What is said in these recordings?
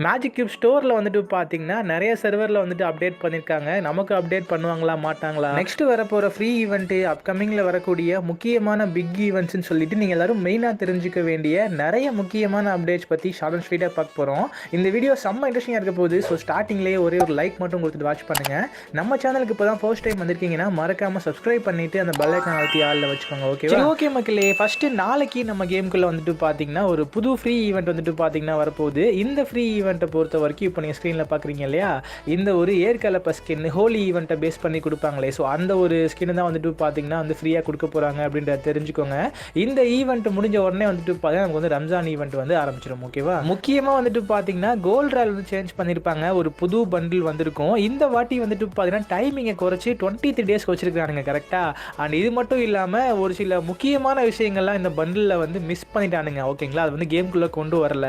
Magic cube ஸ்டோரில் வந்துட்டு பார்த்தீங்கன்னா நிறைய சர்வரில் வந்துட்டு அப்டேட் பண்ணியிருக்காங்க. நமக்கு அப்டேட் பண்ணுவாங்களா மாட்டாங்களா? நெக்ஸ்ட் வரப்போகிற ஃப்ரீ ஈவெண்ட்டு அப்கமிங்கில் வரக்கூடிய முக்கியமான பிக் ஈவெண்ட்ஸ்னு சொல்லிட்டு நீங்கள் எல்லாரும் மெயினாக தெரிஞ்சுக்க வேண்டிய நிறைய முக்கியமான அப்டேட்ஸ் பற்றி ஷார்ட் அண்ட் ஸ்வீட்டாக பார்க்க போகிறோம். இந்த வீடியோ செம்ம இன்ட்ரெஸ்டிங்காக இருக்க போகுது. ஸோ ஸ்டார்டிங்லேயே ஒரே ஒரு லைக் மட்டும் கொடுத்துட்டு வாட்ச் பண்ணுங்கள். நம்ம சேனலுக்கு இப்போ தான் ஃபர்ஸ்ட் டைம் வந்திருக்கீங்கன்னா மறக்காமல் சப்ஸ்கிரைப் பண்ணிவிட்டு அந்த பெல் ஐக்கான் அழுத்தி ஆளில் வச்சுக்கோங்க. ஓகே மக்களே, ஃபஸ்ட்டு நாளைக்கு நம்ம கேமுக்குள்ளே வந்துட்டு பார்த்தீங்கன்னா ஒரு புது ஃப்ரீ ஈவெண்ட் வந்துட்டு பார்த்தீங்கன்னா வரப்போகுது. இந்த ஃப்ரீ ஈவெண்ட்டை பொறுத்த வரைக்கும் இப்போ நீங்கள் ஸ்க்ரீனில் பார்க்குறீங்க இல்லையா, இந்த ஒரு ஏர்கலப்ப ஸ்கின் ஹோலி ஈவெண்ட்டை பேஸ் பண்ணி கொடுப்பாங்களே, ஸோ அந்த ஒரு ஸ்கின் தான் வந்துட்டு பார்த்தீங்கன்னா வந்து ஃப்ரீயாக கொடுக்க போகிறாங்க அப்படின்றத தெரிஞ்சுக்கோங்க. இந்த ஈவெண்ட் முடிஞ்ச உடனே வந்துட்டு பார்த்தீங்கன்னா நமக்கு வந்து ரம்ஜான் ஈவெண்ட் வந்து ஆரம்பிச்சிடும். ஓகேவா? முக்கியமாக வந்துட்டு பார்த்தீங்கன்னா கோல்ட் ரால் வந்து சேஞ்ச் பண்ணியிருப்பாங்க. ஒரு புது பண்டில் வந்திருக்கும். இந்த வாட்டி வந்துட்டு பார்த்தீங்கன்னா டைமிங்கை குறைச்சி 23 டேஸ்க்கு வச்சிருக்கானுங்க. கரெக்டாக? அண்ட் இது மட்டும் இல்லாமல் ஒரு சில முக்கியமான விஷயங்கள்லாம் இந்த பண்டிலில் வந்து மிஸ் பண்ணிட்டானுங்க. ஓகேங்களா? அது வந்து கேம்குள்ளே கொண்டு வரல.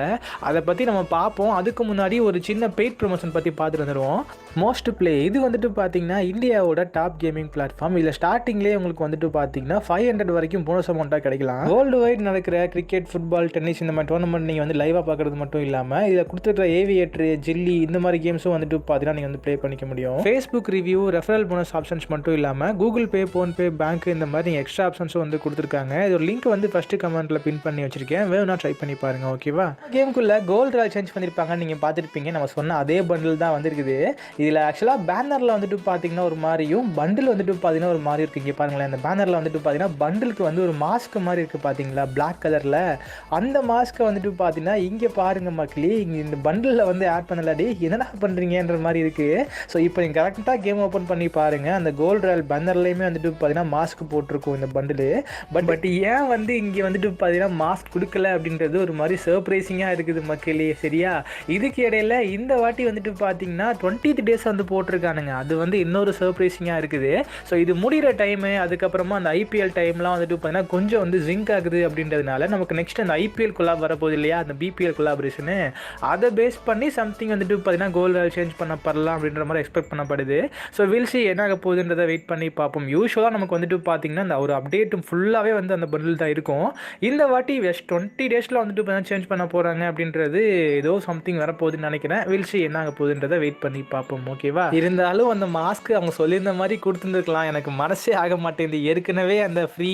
அதை பற்றி நம்ம பார்ப்போம். அதுக்கு முன்னாடி ஒரு சின்ன பெய்ட் ப்ரொமோஷன் பற்றி பார்த்துட்டு வந்துடுவோம். மோஸ்ட் ப்ளே இது வந்துட்டு பார்த்தீங்கன்னா இந்தியாவோட டாப் கேமிங் பிளாட்ஃபார்ம். இதில் ஸ்டார்டிங்லேயே உங்களுக்கு வந்துட்டு பார்த்தீங்கன்னா 500 வரைக்கும் போனஸ் அமௌண்ட்டாக கிடைக்கலாம். வேர்ல்டு வைட் நடக்கிற கிரிக்கெட், ஃபுட்பால், டென்னிஸ் இந்த மாதிரி டோர்னமெண்ட் நீங்கள் வந்து லைவாக பார்க்குறது மட்டும் இல்லாமல் இதில் கொடுத்துருக்கிற ஏவியேட்ரு, ஜில்லி இந்த மாதிரி கேம்ஸும் வந்துட்டு பார்த்தீங்கன்னா நீங்கள் வந்து ப்ளே பண்ணிக்க முடியும். Facebook review, referral bonus options மட்டும் இல்லாமல் கூகுள் பே, ஃபோன்பே, பேங்க் இந்த மாதிரி நீங்கள் எக்ஸ்ட்ரா ஆப்ஷன்ஸும் வந்து கொடுத்துருக்காங்க. இது ஒரு லிங்க் வந்து ஃபஸ்ட்டு கமெண்ட்டில் பின் பண்ணி வச்சிருக்கேன். வேணும்னா ட்ரை பண்ணி பாருங்க. ஓகேவா? கேமுக்குள்ளே கோல்ட் ரால் சேஞ்ச் பண்ணியிருப்பாங்க. நீங்கள் பார்த்துருப்பீங்க. நம்ம சொன்ன அதே பண்டில் தான் வந்துருக்குது. இதில் ஆக்சுவலாக பேனரில் வந்துட்டு பார்த்தீங்கன்னா ஒரு மாதிரியும் பண்டில் வந்துட்டு பார்த்தீங்கன்னா ஒரு மாதிரி இருக்குது. இங்கே பாருங்களேன், இந்த பேனரில் வந்துட்டு பார்த்தீங்கன்னா பண்டிலுக்கு வந்து ஒரு மாஸ்க் மாதிரி இருக்குது பார்த்தீங்களா, பிளாக் கலரில். அந்த மாஸ்க்கை வந்துட்டு பார்த்தீங்கன்னா இங்கே பாருங்கள் மக்களே, இங்கே இந்த பண்டிலில் வந்து ஆட் பண்ணலாடி என்னடா பண்ணுறீங்கன்ற மாதிரி இருக்குது. ஸோ இப்போ நீங்கள் கரெக்டாக கேம் ஓப்பன் பண்ணி பாருங்கள். அந்த கோல்ட் ராயல் பேனர்லேயுமே வந்துட்டு பார்த்தீங்கன்னா மாஸ்க் போட்டிருக்கும் இந்த பண்டில். பட் ஏன் வந்து இங்கே வந்துட்டு பார்த்தீங்கன்னா மாஸ்க் கொடுக்கல அப்படின்றது ஒரு மாதிரி சர்ப்ரைசிங்காக இருக்குது மக்களே. சரியா? இதுக்கு இடையில இந்த வாட்டி வந்துட்டு பார்த்தீங்கன்னா 20 டேஸ் வந்து போட்டிருக்கானுங்க. அது வந்து இன்னொரு சர்ப்ரைசிங்காக இருக்குது. ஸோ இது முடிகிற டைமு, அதுக்கப்புறமா அந்த ஐபிஎல் டைம்லாம் வந்துட்டு பார்த்தீங்கன்னா கொஞ்சம் வந்து ஜிங்க் ஆகுது அப்படின்றதுனால நமக்கு நெக்ஸ்ட் அந்த ஐபிஎல் கொலாப் வரப்போகுது இல்லையா, அந்த பிபிஎல் கொலாபரேஷனு, அதை பேஸ் பண்ணி சம்திங் வந்துட்டு பார்த்தீங்கன்னா கோல்ட் ரால் சேஞ்ச் பண்ணப்படலாம் அப்படின்ற மாதிரி எக்ஸ்பெக்ட் பண்ணப்படுது. ஸோ வில் சி என்ன ஆக போகுதுன்றதை வெயிட் பண்ணி பார்ப்போம். யூஸ்வலாக நமக்கு வந்துட்டு பார்த்தீங்கன்னா அந்த ஒரு அப்டேட்டும் ஃபுல்லாகவே வந்து அந்த பண்டில் தான் இருக்கும். இந்த வாட்டி 20 டேஸில் வந்துட்டு பார்த்தீங்கன்னா சேஞ்ச் பண்ண போகிறாங்க அப்படின்றது ஏதோ சம்திங் வரப்போகுதுன்னு நினைக்கிறேன். வில் சி என்ன ஆக போகுதுன்றதை வெயிட் பண்ணி பார்ப்போம். ஓகேவா? இருந்தாலும் அந்த மாஸ்க் அவங்க சொல்லியிருந்த மாதிரி கொடுத்துருந்துருக்கலாம். எனக்கு மனசே ஆக மாட்டேங்குது. ஏற்கனவே அந்த ஃப்ரீ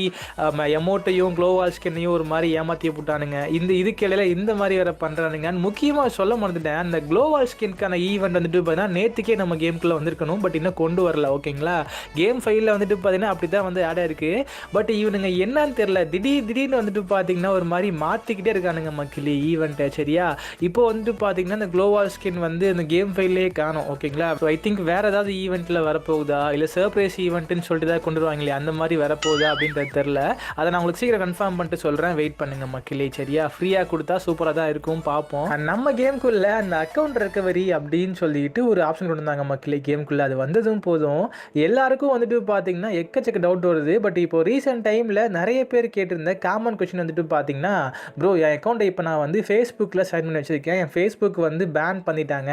எமோட்டையும் க்ளோவால் ஸ்கின்னையும் ஒரு மாதிரி ஏமாற்றி போட்டானுங்க. இதுக்கு இடையில இந்த மாதிரி வேறு பண்ணுறானுங்க. முக்கியமாக சொல்ல மறந்துட்டேன், அந்த க்ளோவால் ஸ்கின்க்கான ஈவெண்ட் வந்துட்டு பார்த்தீங்கன்னா நேற்றுக்கே நம்ம கேமுக்குள்ளே வந்திருக்கணும். பட் இன்னும் கொண்டு வரல. ஓகேங்களா? கேம் ஃபைலில் வந்துட்டு பார்த்தீங்கன்னா அப்படி தான் வந்து ஆடாக இருக்குது. பட் இவனுங்க என்னன்னு தெரியல, திடீர்னு வந்துட்டு பார்த்தீங்கன்னா ஒரு மாதிரி மாற்றிக்கிட்டே இருக்கானுங்க மக்களே ஈவெண்ட்டை. சரியா? இப்போ வந்துட்டு பார்த்தீங்கன்னா இந்த க்ளோவால் ஸ்கின் வந்து அந்த கேம் ஃபைல்லே காணும். ஓகேங்களா? ஸோ ஐ திங்க் வேறு ஏதாவது ஈவெண்ட்டில் வரப்போகுதா, இல்லை சர்ப்ரைஸ் ஈவெண்ட்டுன்னு சொல்லிட்டு தான் கொண்டு வருவாங்களே, அந்த மாதிரி வரப்போகுதா அப்படின்றது தெரில. அதை நான் உங்களுக்கு சீக்கிரம் கன்ஃபார்ம் பண்ணிட்டு சொல்கிறேன். வெயிட் பண்ணுங்கள் மக்களே. சரியா? ஃப்ரீயாக கொடுத்தா சூப்பராக தான் இருக்கும். பார்ப்போம். நம்ம கேமுக்குள்ளே அந்த அக்கௌண்ட் ரெக்கவரி அப்படின்னு சொல்லிட்டு ஒரு ஆப்ஷன் கொண்டு வந்தாங்க மக்களே கேமுக்குள்ளே. அது வந்ததும் போதும் எல்லாருக்கும் வந்துட்டு பார்த்தீங்கன்னா எக்கச்சக்க டவுட் வருது. பட் இப்போ ரீசெண்ட் டைமில் நிறைய பேர் கேட்டிருந்த காமன் கொஸ்டின் வந்துட்டு பார்த்தீங்கன்னா, ப்ரோ என் அக்கௌண்ட்டை இப்போ நான் வந்து ஃபேஸ்புக்கில் சைன் பண்ணி வச்சுருக்கேன், என் ஃபேஸ்புக் வந்து பேன் பண்ணிட்டாங்க,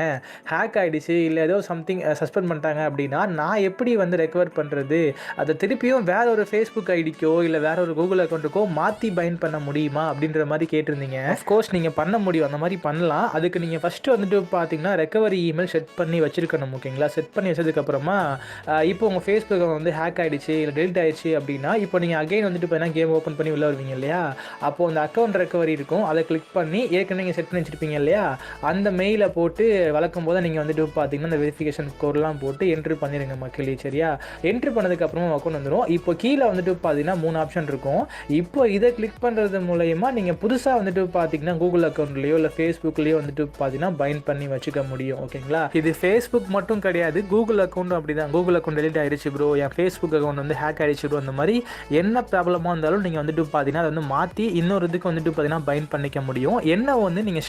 ஹேக் ஆகிடுச்சு, இல்லை ஏதோ சம்திங் சஸ்பெண்ட் பண்ணிட்டாங்க அப்படின்னா நான் எப்படி வந்து ரெக்கவர் பண்ணுறது, அதை திருப்பியும் வேற ஒரு ஃபேஸ்புக் ஐடிக்கோ இல்லை வேற ஒரு கூகுள் அக்கௌண்ட்டுக்கோ மாற்றி பைண்ட் பண்ண முடியுமா அப்படின்ற மாதிரி கேட்டிருந்தீங்க. அஃப்கோர்ஸ் நீங்கள் பண்ண முடியும், அந்த மாதிரி பண்ணலாம். அதுக்கு நீங்கள் ஃபஸ்ட்டு வந்துட்டு பார்த்தீங்கன்னா ரெக்கவரி இமெயில் செட் பண்ணி வச்சுருக்கணும். ஓகேங்களா? செட் பண்ணி வச்சதுக்கப்புறமா இப்போ உங்கள் ஃபேஸ்புக் வந்து ஹேக் ஆகிடுச்சு இல்லை டெலிட் ஆகிடுச்சு அப்படின்னா இப்போ நீங்கள் அகைன் வந்துட்டு பார்த்தீங்கன்னா கேம் ஓப்பன் பண்ணி உள்ளே வருவீங்க இல்லையா, அப்போது அந்த அக்கௌண்ட் ரெக்கவரி இருக்கும். அதை கிளிக் பண்ணி ஏற்கனவே நீங்கள் செட் பண்ணி வச்சுருப்பீங்க இல்லையா, அந்த மெயிலை போட்டு வளர்க்கும் போது நீங்கள் வந்துட்டு பார்த்தீங்கன்னா அந்த வெரிஃபிகேஷன் கோட்லாம் போட்டு என்ட்ரி பண்ணிடுங்க மக்களே. சரியா? என்ட்ரி பண்ணதுக்கப்புறமா அக்கௌண்ட் வந்துடும். இப்போ கீழே வந்துட்டு பார்த்தீங்கன்னா 3 ஆப்ஷன் இருக்கும். இப்போ இதை கிளிக் பண்ணுறது மூலயமா நீங்கள் புதுசாக வந்துட்டு பார்த்தீங்கன்னா கூகுள் அக்கௌண்ட்லேயோ இல்லை ஃபேஸ்புக்லேயோ வந்துட்டு பார்த்தீங்கன்னா பைண்ட் பண்ணி வச்சுக்க முடியும். ஓகேங்களா? இது ஃபேஸ்புக் மட்டும் கிடையாது, கூகுள் அக்கௌண்ட்டும் அப்படி தான். கூகுள் அக்கௌண்ட் டெலிட் ஆகிடுச்சு ப்ரோ, என் ஃபேஸ்புக் அக்கௌண்ட் வந்து ஹேக் ஆகிடுச்சு ப்ரோ, அந்த மாதிரி என்ன ப்ராப்ளமாக இருந்தாலும் நீங்கள் வந்துட்டு பார்த்தீங்கன்னா அதை வந்து மாற்றி இன்னொரு இதுக்கு வந்துட்டு பார்த்தீங்கன்னா பைண்ட் பண்ணிக்க முடியும். என்ன வந்து நீங்கள்